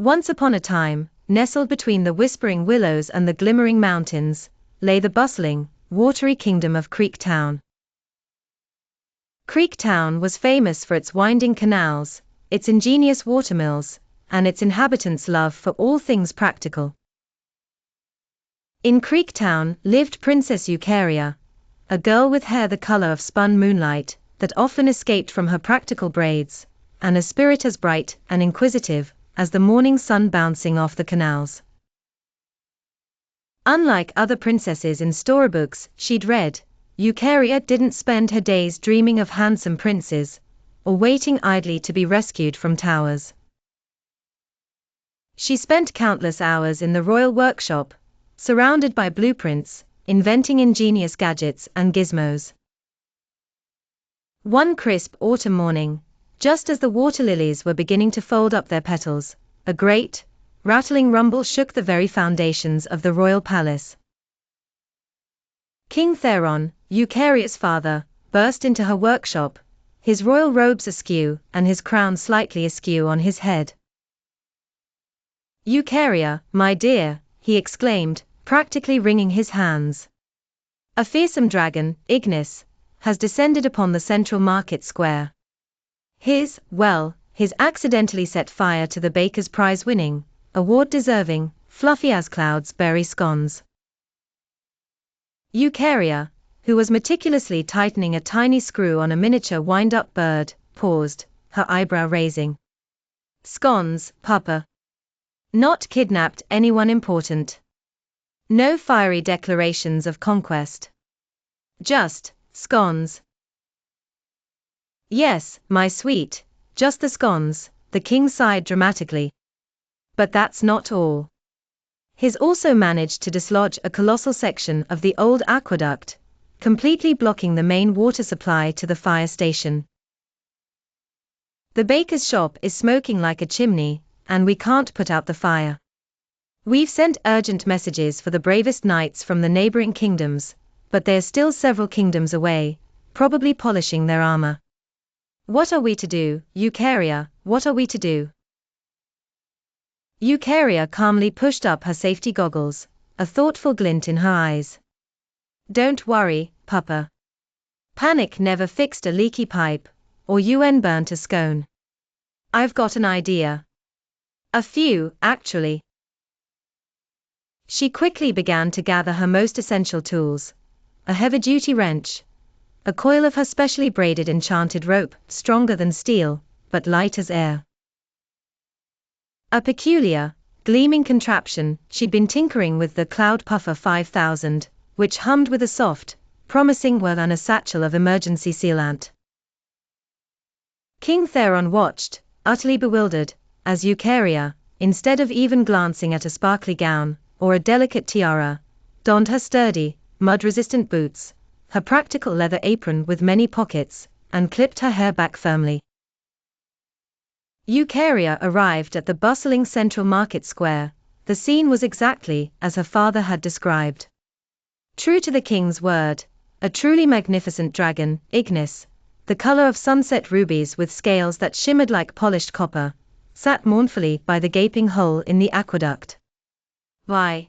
Once upon a time, nestled between the whispering willows and the glimmering mountains, lay the bustling, watery kingdom of Creek Town. Creek Town was famous for its winding canals, its ingenious watermills, and its inhabitants' love for all things practical. In Creek Town lived Princess Eucharia, a girl with hair the color of spun moonlight, that often escaped from her practical braids, and a spirit as bright and inquisitive as the morning sun bouncing off the canals. Unlike other princesses in storybooks she'd read, Eucharia didn't spend her days dreaming of handsome princes, or waiting idly to be rescued from towers. She spent countless hours in the royal workshop, surrounded by blueprints, inventing ingenious gadgets and gizmos. One crisp autumn morning, just as the water lilies were beginning to fold up their petals, a great, rattling rumble shook the very foundations of the royal palace. King Theron, Eucharia's father, burst into her workshop, his royal robes askew and his crown slightly askew on his head. "Eucharia, my dear," he exclaimed, practically wringing his hands. "A fearsome dragon, Ignis, has descended upon the central market square. He's accidentally set fire to the baker's prize-winning, award-deserving, fluffy as clouds berry scones." Eucharia, who was meticulously tightening a tiny screw on a miniature wind-up bird, paused, her eyebrow raising. "Scones, Papa. Not kidnapped anyone important. No fiery declarations of conquest. Just scones." "Yes, my sweet, just the scones," the king sighed dramatically. "But that's not all. He's also managed to dislodge a colossal section of the old aqueduct, completely blocking the main water supply to the fire station. The baker's shop is smoking like a chimney, and we can't put out the fire. We've sent urgent messages for the bravest knights from the neighboring kingdoms, but they're still several kingdoms away, probably polishing their armor. What are we to do, Eucharia, what are we to do?" Eucharia calmly pushed up her safety goggles, a thoughtful glint in her eyes. "Don't worry, Papa. Panic never fixed a leaky pipe, or UN burnt a scone. I've got an idea. A few, actually." She quickly began to gather her most essential tools, a heavy-duty wrench, a coil of her specially braided enchanted rope, stronger than steel, but light as air. A peculiar, gleaming contraption she'd been tinkering with, the Cloud Puffer 5000, which hummed with a soft, promising whir, and a satchel of emergency sealant. King Theron watched, utterly bewildered, as Eucharia, instead of even glancing at a sparkly gown, or a delicate tiara, donned her sturdy, mud-resistant boots, her practical leather apron with many pockets, and clipped her hair back firmly. Eucharia arrived at the bustling central market square. The scene was exactly as her father had described. True to the king's word, a truly magnificent dragon, Ignis, the color of sunset rubies with scales that shimmered like polished copper, sat mournfully by the gaping hole in the aqueduct. "Why,